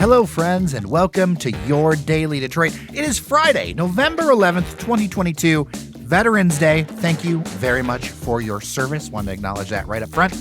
Hello, friends, and welcome to Your Daily Detroit. It is Friday, November 11th, 2022, Veterans Day. Thank you very much for your service. Want to acknowledge that right up front.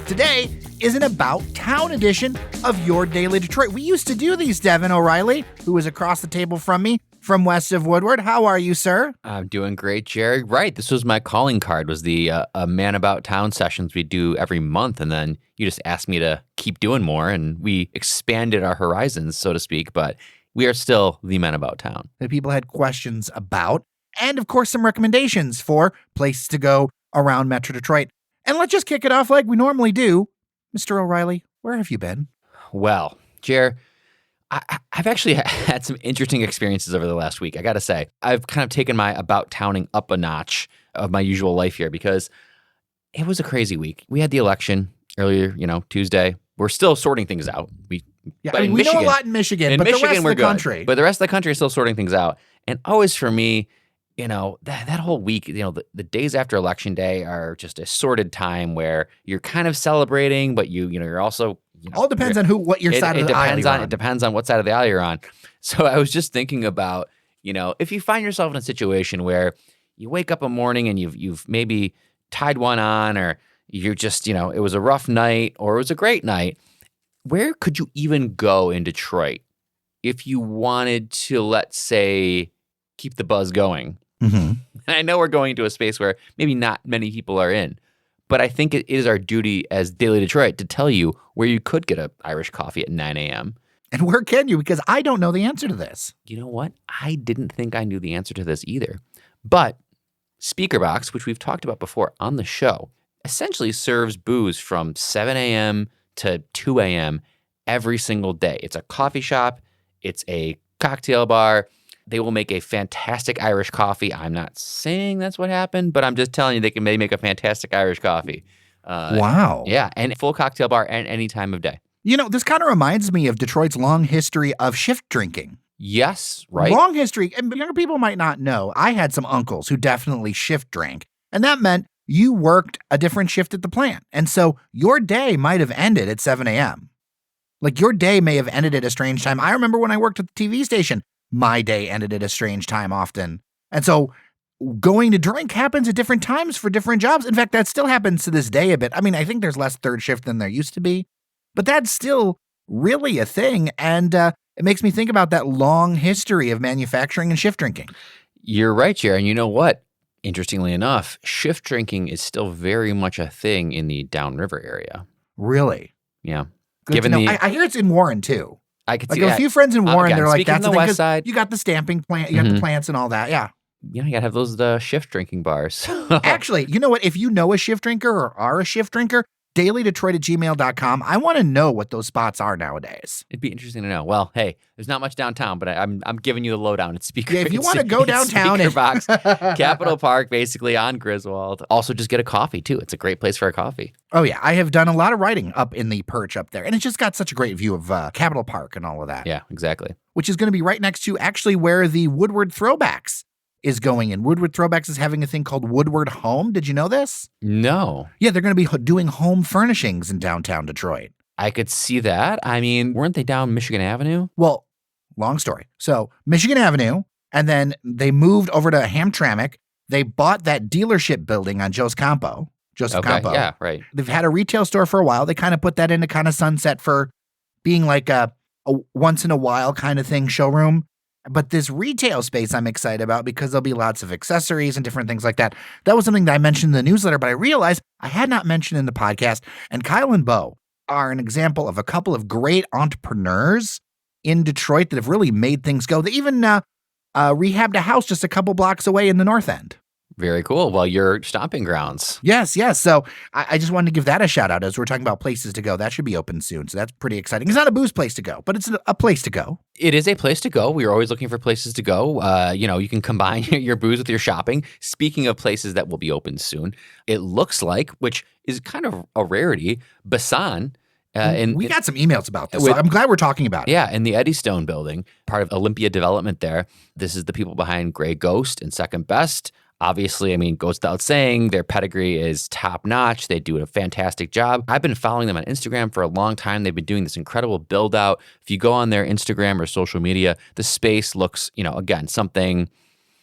Today is an About Town edition of Your Daily Detroit. We used to do these, Devon O'Reilly, who is across the table from me from west of Woodward. How are you, sir? I'm doing great, Jerry. Right, this was my calling card, was the Man About Town sessions we do every month, and then you just asked me to keep doing more, and we expanded our horizons, so to speak, but we are still the Men About Town. That people had questions about, and of course some recommendations for places to go around Metro Detroit. And let's just kick it off like we normally do. Mr. O'Reilly, where have you been? Well, Jer, I've actually had some interesting experiences over the last week. I got to say, I've kind of taken my about towning up a notch of my usual life here because it was a crazy week. We had the election earlier, Tuesday. We're still sorting things out. We know a lot in Michigan, but the rest of the country. But the rest of the country is still sorting things out. And always for me, that whole week, the days after election day are just a sorted time where you're kind of celebrating, but you're also all depends on what your side of the aisle you're on. It depends on what side of the aisle you're on. So I was just thinking about, if you find yourself in a situation where you wake up a morning and you've maybe tied one on, or you're just, it was a rough night or it was a great night, where could you even go in Detroit if you wanted to, let's say, keep the buzz going? Mm-hmm. I know we're going to a space where maybe not many people are in, but I think it is our duty as Daily Detroit to tell you where you could get an Irish coffee at 9 a.m. And where can you? Because I don't know the answer to this. You know what? I didn't think I knew the answer to this either. But Speakerbox, which we've talked about before on the show, essentially serves booze from 7 a.m. to 2 a.m. every single day. It's a coffee shop. It's a cocktail bar. They will make a fantastic Irish coffee. I'm not saying that's what happened, but I'm just telling you they make a fantastic Irish coffee. Wow. Yeah, and full cocktail bar at any time of day. This kind of reminds me of Detroit's long history of shift drinking. Yes, right. Long history. And younger people might not know. I had some uncles who definitely shift drank. And that meant you worked a different shift at the plant. And so your day might have ended at 7 a.m. Like your day may have ended at a strange time. I remember when I worked at the TV station, my day ended at a strange time often. And so going to drink happens at different times for different jobs. In fact, that still happens to this day a bit. I mean, I think there's less third shift than there used to be, but that's still really a thing. And it makes me think about that long history of manufacturing and shift drinking. You're right, Jerry. And you know what? Interestingly enough, shift drinking is still very much a thing in the downriver area. Really? Yeah. Good to know. I hear it's in Warren, too. I could see a few friends in Warren. They're like, that's the west side. You got the stamping plant, you got the plants and all that. Yeah. You gotta have those shift drinking bars. Actually, you know what? If you know a shift drinker or are a shift drinker, dailydetroit@gmail.com. I want to know what those spots are nowadays. It'd be interesting to know. Well, hey, there's not much downtown, but I'm giving you the lowdown. It's Speaker. Yeah, if you want to go downtown, Speakerbox, Capitol Park, basically on Griswold. Also, just get a coffee too. It's a great place for a coffee. Oh yeah, I have done a lot of writing up in the perch up there, and it's just got such a great view of Capitol Park and all of that. Yeah, exactly. Which is going to be right next to actually where the Woodward Throwbacks is going in. Woodward Throwbacks is having a thing called Woodward Home. Did you know this? No. Yeah, they're going to be doing home furnishings in downtown Detroit. I could see that. I mean, weren't they down Michigan Avenue? Well, long story. So Michigan Avenue, and then they moved over to Hamtramck. They bought that dealership building on Joseph Campo. Yeah, right. They've had a retail store for a while. They kind of put that into kind of sunset for being like a once in a while kind of thing showroom. But this retail space I'm excited about because there'll be lots of accessories and different things like that. That was something that I mentioned in the newsletter, but I realized I had not mentioned in the podcast. And Kyle and Bo are an example of a couple of great entrepreneurs in Detroit that have really made things go. They even rehabbed a house just a couple blocks away in the North End. Very cool. Well, your stomping grounds. Yes. So I just wanted to give that a shout out as we're talking about places to go. That should be open soon. So that's pretty exciting. It's not a booze place to go, but it's a place to go. It is a place to go. We're always looking for places to go. You can combine your booze with your shopping. Speaking of places that will be open soon, it looks like, which is kind of a rarity, Basan. And we got some emails about this, so I'm glad we're talking about it. Yeah, in the Eddystone building, part of Olympia Development there. This is the people behind Grey Ghost and Second Best. Obviously, I mean, goes without saying, their pedigree is top notch. They do a fantastic job. I've been following them on Instagram for a long time. They've been doing this incredible build out. If you go on their Instagram or social media, the space looks, again, something,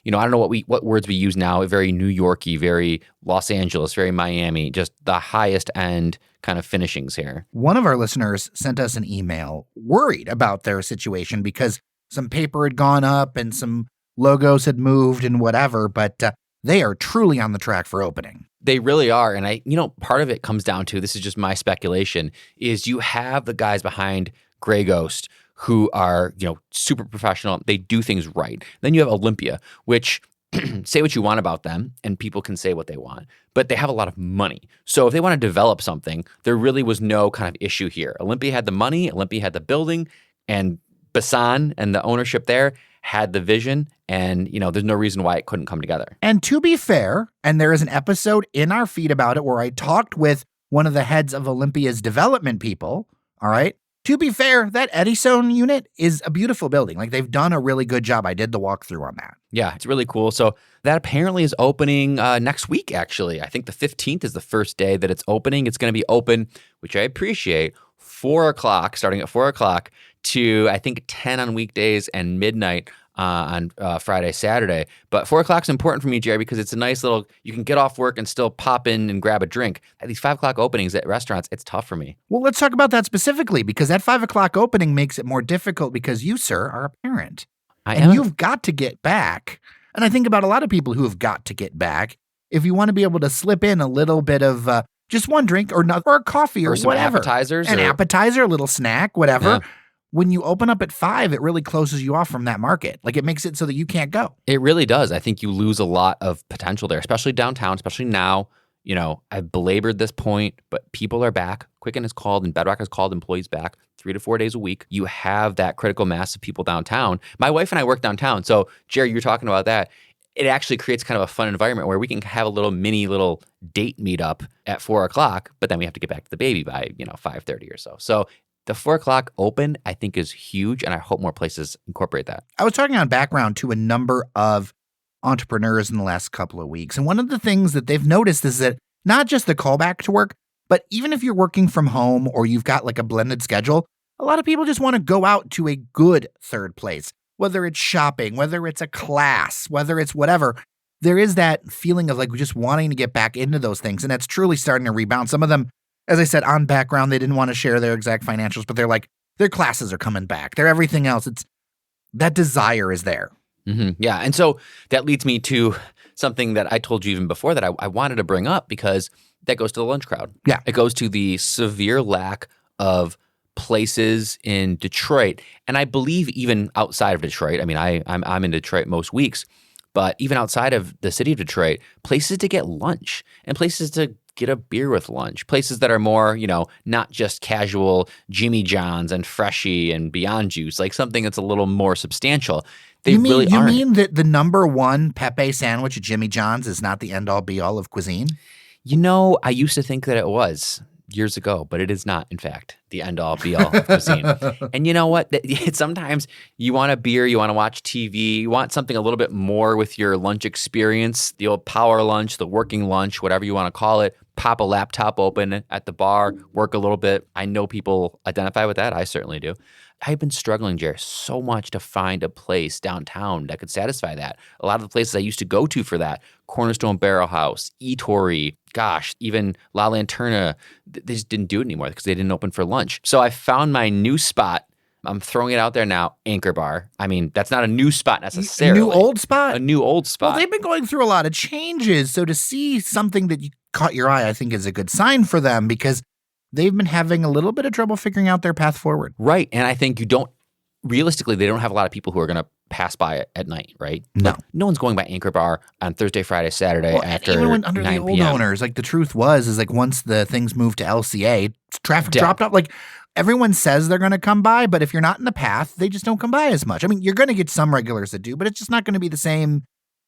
I don't know what words we use now, very New Yorky, very Los Angeles, very Miami, just the highest end kind of finishings here. One of our listeners sent us an email worried about their situation because some paper had gone up and some logos had moved and whatever, but they are truly on the track for opening. They really are. And part of it comes down to, this is just my speculation, is you have the guys behind Grey Ghost who are, super professional. They do things right. Then you have Olympia, which say what you want about them and people can say what they want, but they have a lot of money. So if they want to develop something, there really was no kind of issue here. Olympia had the money, Olympia had the building, and Basan and the ownership there had the vision, and there's no reason why it couldn't come together. And to be fair, and there is an episode in our feed about it where I talked with one of the heads of Olympia's development people, all right? To be fair, that Eddystone unit is a beautiful building. Like, they've done a really good job. I did the walkthrough on that. Yeah, it's really cool. So that apparently is opening next week, actually. I think the 15th is the first day that it's opening. It's going to be open, which I appreciate, 4 o'clock, starting at 4 o'clock to, I think, 10 on weekdays and midnight on Friday, Saturday. But 4 o'clock is important for me, Jerry, because it's a nice little, you can get off work and still pop in and grab a drink. At these 5 o'clock openings at restaurants, it's tough for me. Well, let's talk about that specifically, because that 5 o'clock opening makes it more difficult because you, sir, are a parent. And you've got to get back. And I think about a lot of people who have got to get back. If you want to be able to slip in a little bit of just one drink or a coffee or some whatever. Appetizers. An appetizer, a little snack, whatever. Yeah. When you open up at 5, it really closes you off from that market. Like, it makes it so that you can't go. It really does. I think you lose a lot of potential there, especially downtown, especially now. I've belabored this point, but people are back. Quicken has called and Bedrock has called employees back 3 to 4 days a week. You have that critical mass of people downtown. My wife and I work downtown. So, Jerry, you're talking about that. It actually creates kind of a fun environment where we can have a little date meetup at 4 o'clock, but then we have to get back to the baby by, 5:30 or so. So the 4 o'clock open, I think, is huge, and I hope more places incorporate that. I was talking on background to a number of entrepreneurs in the last couple of weeks, and one of the things that they've noticed is that not just the callback to work, but even if you're working from home or you've got like a blended schedule, a lot of people just want to go out to a good third place, whether it's shopping, whether it's a class, whether it's whatever. There is that feeling of like just wanting to get back into those things, and that's truly starting to rebound. Some of them, as I said, on background, they didn't want to share their exact financials, but they're like, their classes are coming back. They're everything else. It's that desire is there. Mm-hmm. Yeah. And so that leads me to something that I told you even before that I wanted to bring up, because that goes to the lunch crowd. Yeah. It goes to the severe lack of places in Detroit. And I believe even outside of Detroit, I mean, I'm in Detroit most weeks, but even outside of the city of Detroit, places to get lunch and places to get a beer with lunch, places that are more, not just casual Jimmy John's and Freshie and Beyond Juice, like something that's a little more substantial. You mean that the number one Pepe sandwich at Jimmy John's is not the end-all be-all of cuisine? I used to think that it was years ago, but it is not, in fact, the end-all be-all of cuisine. And you know what? Sometimes you want a beer, you want to watch TV, you want something a little bit more with your lunch experience, the old power lunch, the working lunch, whatever you want to call it. Pop a laptop open at the bar, work a little bit. I know people identify with that. I certainly do. I've been struggling, Jerry, so much to find a place downtown that could satisfy that. A lot of the places I used to go to for that, Cornerstone Barrel House, Eatory, even La Lanterna, they just didn't do it anymore because they didn't open for lunch. So I found my new spot. I'm throwing it out there now, Anchor Bar. I mean, that's not a new spot necessarily. A new old spot? A new old spot. Well, they've been going through a lot of changes. So to see something that caught your eye, I think is a good sign for them, because they've been having a little bit of trouble figuring out their path forward. Right. And I think realistically, they don't have a lot of people who are going to pass by it at night, right? No. Like, no one's going by Anchor Bar on Thursday, Friday, Saturday after 9 even when under the old owners, like the truth is like once the things moved to LCA, traffic dropped off. Like everyone says they're going to come by, but if you're not in the path, they just don't come by as much. I mean, you're going to get some regulars that do, but it's just not going to be the same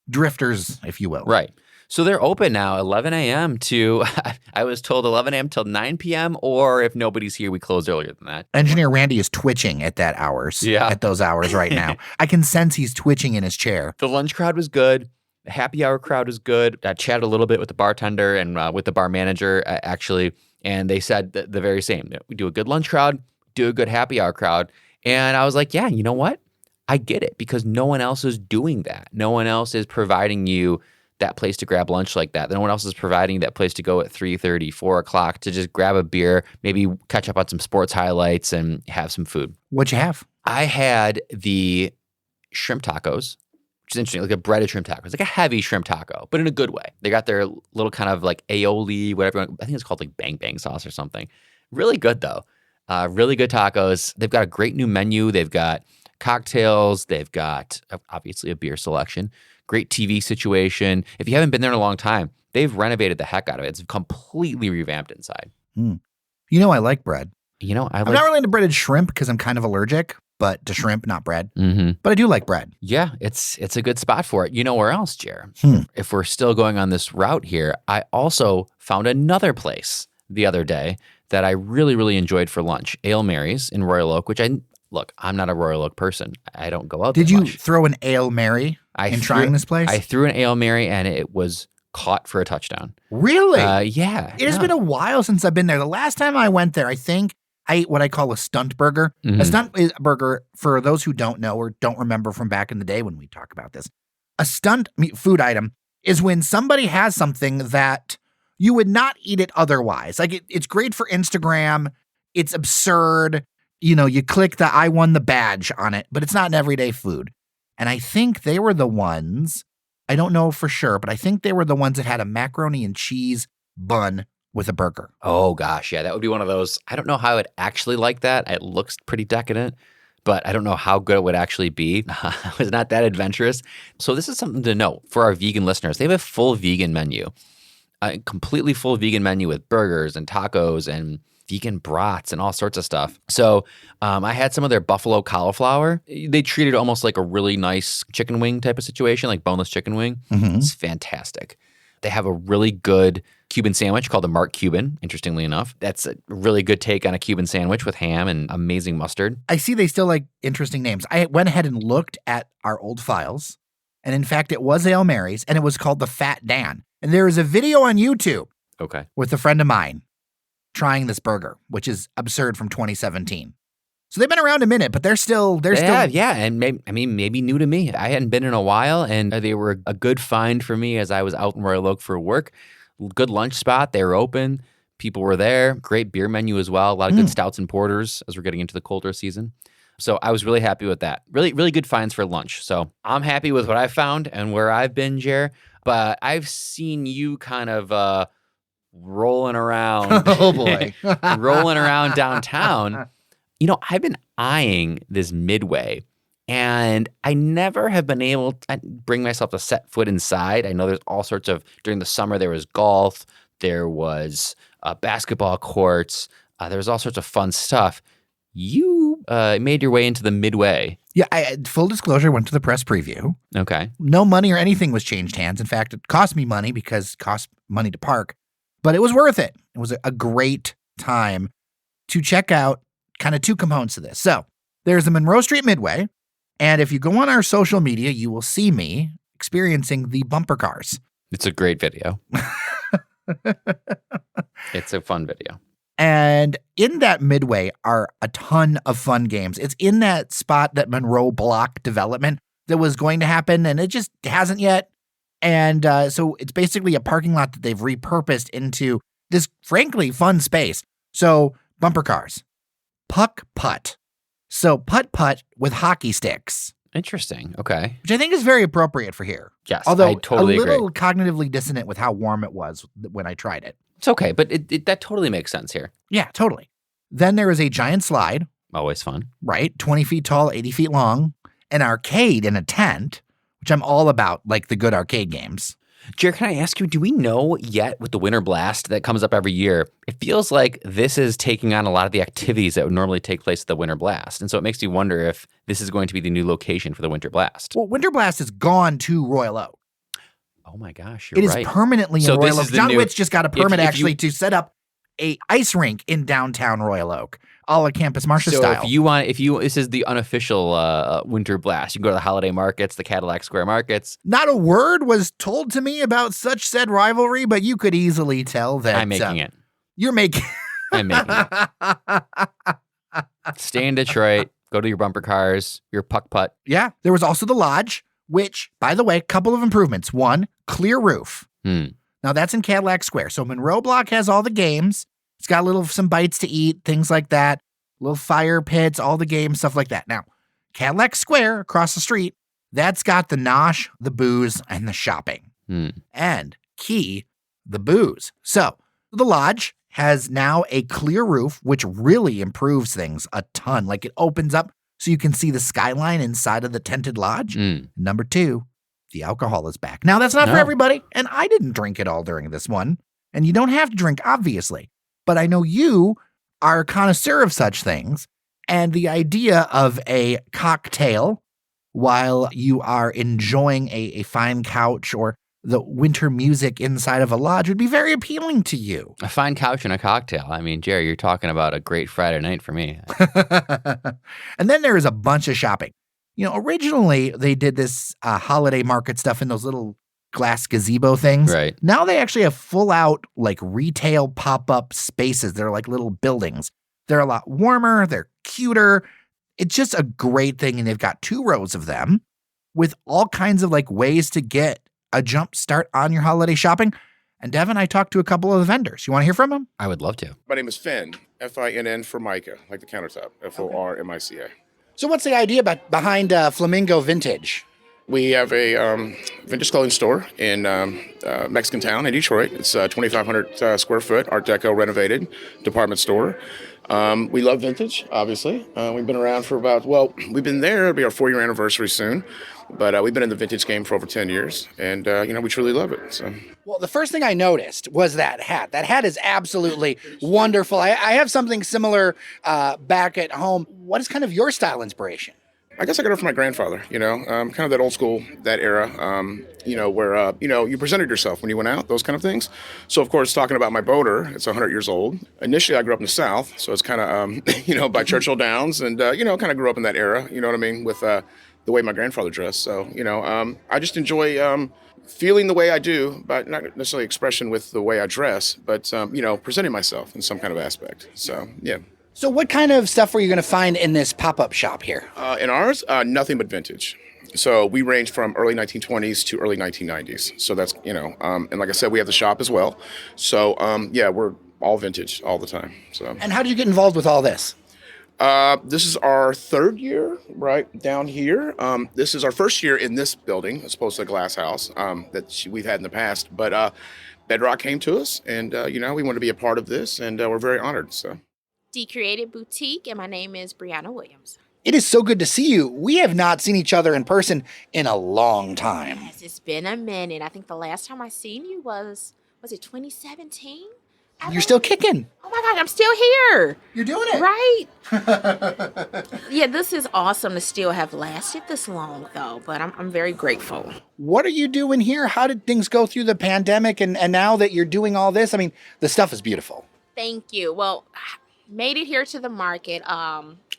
drifters, if you will. Right. So they're open now 11 a.m. to, I was told 11 a.m. till 9 p.m. Or if nobody's here, we close earlier than that. Engineer Randy is twitching at those hours right now. I can sense he's twitching in his chair. The lunch crowd was good. The happy hour crowd is good. I chatted a little bit with the bartender and with the bar manager, actually, and they said the very same. We do a good lunch crowd, do a good happy hour crowd. And I was like, yeah, you know what? I get it, because no one else is doing that. No one else is providing you that place to grab lunch like that. No one else is providing that place to go at 3:30, 4 o'clock to just grab a beer, maybe catch up on some sports highlights and have some food. What'd you have? I had the shrimp tacos, which is interesting, like a breaded shrimp tacos, like a heavy shrimp taco, but in a good way. They got their little kind of like aioli, whatever. I think it's called like bang bang sauce or something. Really good though. Really good tacos. They've got a great new menu. They've got cocktails. They've got obviously a beer selection. Great TV situation. If you haven't been there in a long time, they've renovated the heck out of it. It's completely revamped inside. You know, I like bread. You know, I'm not really into breaded shrimp because I'm kind of allergic, but to shrimp, not bread. Mm-hmm. But I do like bread. Yeah, it's a good spot for it. You know where else, Jer? If we're still going on this route here, I also found another place the other day that I really, really enjoyed for lunch. Ale Mary's in Royal Oak, which I'm not a Royal Oak person. I don't go out there Did you much. throw an Ale Mary in trying this place? I threw an Ale Mary and it was caught for a touchdown. Really? Yeah. It has been a while since I've been there. The last time I went there, I think I ate what I call a stunt burger. Mm-hmm. A stunt burger, for those who don't know or don't remember from back in the day when we talk about this, a stunt food item is when somebody has something that you would not eat it otherwise. Like it's great for Instagram. It's absurd. You know, you click the I won the badge on it, but it's not an everyday food. And I think they were the ones, I don't know for sure, but I think they were the ones that had a macaroni and cheese bun with a burger. Oh gosh, yeah, that would be one of those. I don't know how it actually like that. It looks pretty decadent, but I don't know how good it would actually be. I was not that adventurous. So this is something to know for our vegan listeners. They have a full vegan menu, a completely full vegan menu with burgers and tacos and vegan brats and all sorts of stuff. So I had some of their buffalo cauliflower. They treat it almost like a really nice chicken wing type of situation, like boneless chicken wing. Mm-hmm. It's fantastic. They have a really good Cuban sandwich called the Mark Cuban, interestingly enough. That's a really good take on a Cuban sandwich with ham and amazing mustard. I see they still like interesting names. I went ahead and looked at our old files, and in fact, it was Ale Mary's, and it was called the Fat Dan. And there is a video on YouTube with a friend of mine trying this burger, which is absurd, from 2017. So they've been around a minute, but they're still. Yeah, and maybe new to me. I hadn't been in a while, and they were a good find for me as I was out in Royal Oak for work. Good lunch spot. They were open. People were there. Great beer menu as well. A lot of good stouts and porters as we're getting into the colder season. So I was really happy with that. Really, really good finds for lunch. So I'm happy with what I found and where I've been, Jer. But I've seen you kind of rolling around. Oh boy, rolling around downtown. You know, I've been eyeing this Midway, and I never have been able to bring myself to set foot inside. I know there's all sorts of, during the summer, there was golf, there was basketball courts, there was all sorts of fun stuff. You made your way into the Midway. Yeah, full disclosure, went to the press preview. Okay. No money or anything was changed hands. In fact, it cost me money because it cost money to park, but it was worth it. It was a great time to check out kind of two components of this. So there's the Monroe Street Midway, and if you go on our social media, you will see me experiencing the bumper cars. It's a great video. It's a fun video. And in that Midway are a ton of fun games. It's in that spot, that Monroe block development that was going to happen, and it just hasn't yet. And so it's basically a parking lot that they've repurposed into this, frankly, fun space. So bumper cars, puck putt. So putt putt with hockey sticks. Interesting. Okay. Which I think is very appropriate for here. Yes, although I totally a little agree. Cognitively dissonant with how warm it was when I tried it. It's okay, but that totally makes sense here. Yeah, totally. Then there is a giant slide. Always fun. Right? 20 feet tall, 80 feet long. An arcade in a tent, which I'm all about, like the good arcade games. Jared, can I ask you, do we know yet with the Winter Blast that comes up every year? It feels like this is taking on a lot of the activities that would normally take place at the Winter Blast. And so it makes you wonder if this is going to be the new location for the Winter Blast. Well, Winter Blast has gone to Royal Oak. Oh my gosh, you're right. It is permanently so in Royal Oak. John Witt's just got a permit if you, to set up a ice rink in downtown Royal Oak. a la Campus Martius So style. this is the unofficial winter blast. You can go to the holiday markets, the Cadillac Square markets. Not a word was told to me about such said rivalry, but you could easily tell that I'm making it. You're making. I'm making it. Stay in Detroit. Go to your bumper cars, your puck putt. Yeah. There was also the Lodge, which, by the way, couple of improvements. One, clear roof. Now that's in Cadillac Square. So Monroe Block has all the games. It's got some bites to eat, things like that. Little fire pits, all the games, stuff like that. Now, Cadillac Square across the street, that's got the nosh, the booze, and the shopping. And key, the booze. So the Lodge has now a clear roof, which really improves things a ton. Like it opens up so you can see the skyline inside of the tented lodge. Number 2, the alcohol is back. Now, that's not for everybody, and I didn't drink it all during this one. And you don't have to drink, obviously. But I know you are a connoisseur of such things, and the idea of a cocktail while you are enjoying a fine couch or the winter music inside of a lodge would be very appealing to you. A fine couch and a cocktail. I mean, Jerry, you're talking about a great Friday night for me. And then there is a bunch of shopping. Originally they did this holiday market stuff in those little glass gazebo things. Right. Now they actually have full out retail pop-up spaces. They're like little buildings. They're a lot warmer. They're cuter. It's just a great thing. And they've got 2 rows of them with all kinds of ways to get a jump start on your holiday shopping. And Devon, I talked to a couple of the vendors. You want to hear from them? I would love to. My name is Finn, Finn for Mica, like the countertop, Formica. So what's the idea behind Flamingo Vintage? We have a vintage clothing store in Mexican Town in Detroit. It's 2,500 square foot, Art Deco renovated department store. We love vintage, obviously. We've been around for we've been there. It'll be our 4-year anniversary soon. But we've been in the vintage game for over 10 years, and, we truly love it. So. Well, the first thing I noticed was that hat. That hat is absolutely wonderful. I have something similar back at home. What is kind of your style inspiration? I guess I got it from my grandfather, kind of that old school, that era, where, you presented yourself when you went out, those kind of things. So, of course, talking about my boater, it's 100 years old. Initially, I grew up in the South, so it's kind of, by Churchill Downs, and, kind of grew up in that era, you know what I mean, with the way my grandfather dressed. So, I just enjoy feeling the way I do, but not necessarily expression with the way I dress, but, presenting myself in some kind of aspect. So, yeah. So what kind of stuff were you going to find in this pop-up shop here? In ours, nothing but vintage. So we range from early 1920s to early 1990s. So that's, and like I said, we have the shop as well. So, we're all vintage all the time. So. And how did you get involved with all this? This is our 3rd year right down here. This is our 1st year in this building, as opposed to the glass house that we've had in the past. But Bedrock came to us, and, we want to be a part of this, and we're very honored. So. Created Boutique, and my name is Brianna Williams. It is so good to see you. We have not seen each other in person in a long time. Yes, it's been a minute. I think the last time I seen you was it 2017? You're still kicking. Oh my God, I'm still here. You're doing it. Right. Yeah, this is awesome to still have lasted this long, though, but I'm very grateful. What are you doing here? How did things go through the pandemic? And now that you're doing all this, I mean, the stuff is beautiful. Thank you. Well, made it here to the market.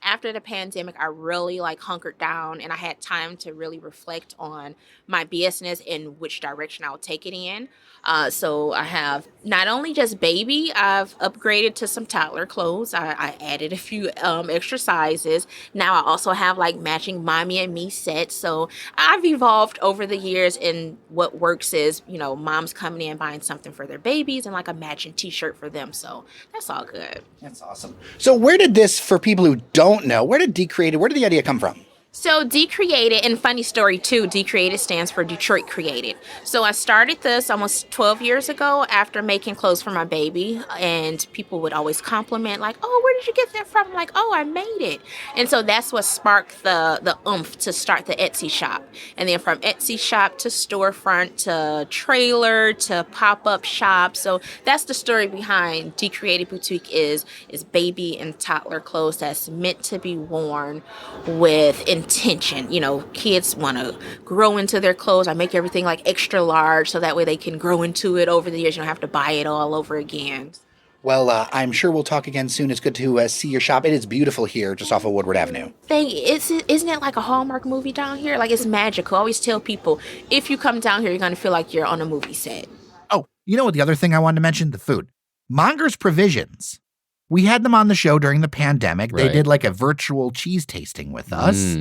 After the pandemic, I really hunkered down, and I had time to really reflect on my business and which direction I'll take it in. So I have not only just baby, I've upgraded to some toddler clothes. I added a few extra sizes. Now I also have matching mommy and me sets. So I've evolved over the years, and what works is, moms coming in buying something for their babies and a matching t-shirt for them. So that's all good. That's awesome. So where did this, for people who don't know, where did the idea come from? So Decreated, and funny story too, Decreated stands for Detroit Created. So I started this almost 12 years ago after making clothes for my baby, and people would always compliment oh, where did you get that from? I'm like, oh, I made it. And so that's what sparked the oomph to start the Etsy shop. And then from Etsy shop to storefront to trailer to pop-up shop. So that's the story behind Decreated Boutique is baby and toddler clothes that's meant to be worn with intention. Kids want to grow into their clothes. I make everything extra large so that way they can grow into it over the years. You don't have to buy it all over again. Well, I'm sure we'll talk again soon. It's good to see your shop. It is beautiful here, just off of Woodward Avenue. Isn't it like a Hallmark movie down here? Like, it's magical. I always tell people, if you come down here, you're going to feel like you're on a movie set. Oh, you know what? The other thing I wanted to mention, the food. Monger's Provisions. We had them on the show during the pandemic. They Right. did like a virtual cheese tasting with us.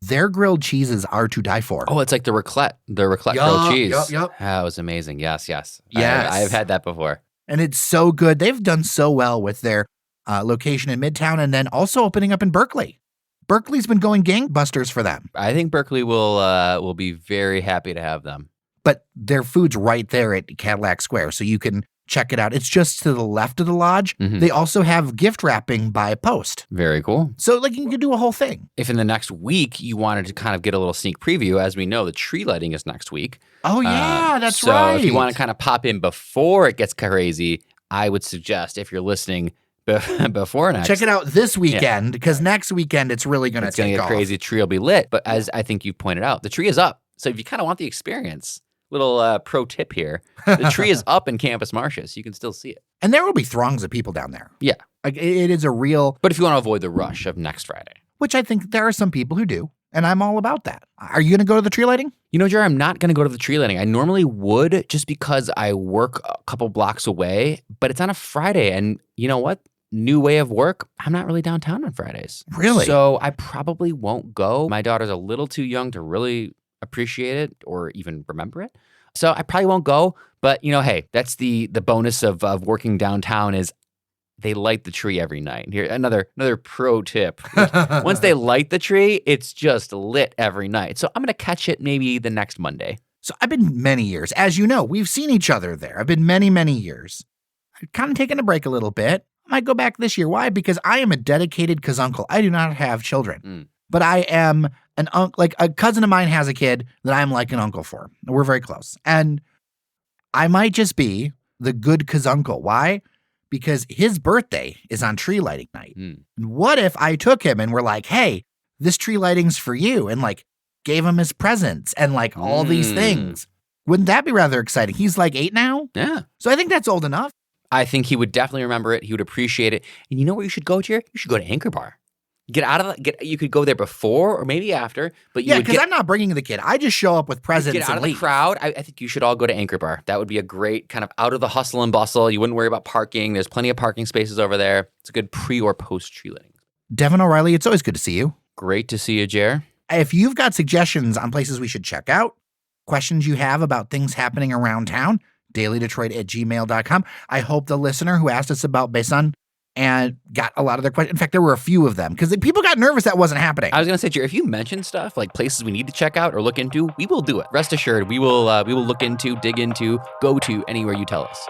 Their grilled cheeses are to die for. Oh, it's like the raclette grilled Yup, cheese. yup. That was amazing. Yes. Yes. I've had that before. And it's so good. They've done so well with their location in Midtown and then also opening up in Berkeley. Berkeley's been going gangbusters for them. I think Berkeley will be very happy to have them. But their food's right there at Cadillac Square, so you can check it out. It's just to the left of the lodge. Mhm. They also have gift wrapping by post. Very cool. So like you can do a whole thing. If in the next week you wanted to kind of get a little sneak preview, as we know, the tree lighting is next week. Oh yeah, that's so right. if you want to kind of pop in before it gets crazy, I would suggest if you're listening before next. check it out this weekend because next weekend it's really going to It's going take to get off. crazy. The tree will be lit. But as I think you pointed out, the tree is up. So if you kind of want the experience, little pro tip here, the tree is up in Campus Martius. You can still see it. And there will be throngs of people down there. Yeah. Like it is a real, But if you want to avoid the rush of next Friday. which I think there are some people who do, and I'm all about that. Are you going to go to the tree lighting? You know, Jerry, I'm not going to go to the tree lighting. I normally would just because I work a couple blocks away, but it's on a Friday. And you know what? New way of work. I'm not really downtown on Fridays. Really? So I probably won't go. My daughter's a little too young to really appreciate it or even remember it. So I probably won't go. But, you know, hey, that's the bonus of working downtown is they light the tree every night. Here, another pro tip. Once they light the tree, it's just lit every night. So I'm going to catch it maybe the next Monday. So I've been many years. As you know, we've seen each other there. I've been many, many years. I've kind of taken a break a little bit. I might go back this year. Why? Because I am a dedicated cuzuncle. I do not have children, but I am an uncle. Like a cousin of mine has a kid that I'm like an uncle for. We're very close. And I might just be the good cuzuncle. Why? Because his birthday is on tree lighting night. And what if I took him and we're like, hey, this tree lighting's for you, and like gave him his presents and like all these things? Wouldn't that be rather exciting? He's like 8 now. Yeah. So I think that's old enough. I think he would definitely remember it. He would appreciate it. And you know where you should go, Jerry? You should go to Anchor Bar. Get out of you could go there before or maybe after, but you Yeah, would because I'm not bringing the kid. I just show up with presents get out and of the leave. crowd. I think you should all go to Anchor Bar. That would be a great kind of out of the hustle and bustle. You wouldn't worry about parking. There's plenty of parking spaces over there. It's a good pre or post tree lighting. Devon O'Reilly, it's always good to see you. Great to see you, Jer. If you've got suggestions on places we should check out, questions you have about things happening around town, dailydetroit@gmail.com. I hope the listener who asked us about Basan and got a lot of their questions. In fact, there were a few of them because people got nervous that wasn't happening. I was going to say, Jer, if you mention stuff like places we need to check out or look into, we will do it. Rest assured, we will look into, dig into, go to anywhere you tell us.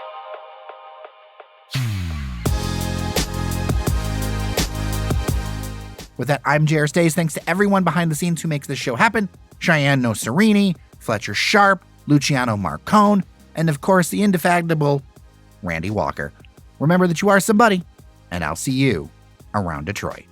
With that, I'm Jer Stays. Thanks to everyone behind the scenes who makes this show happen. Cheyenne Nocerini, Fletcher Sharp, Luciano Marcone, and of course the indefatigable Randy Walker. Remember that you are somebody, and I'll see you around Detroit.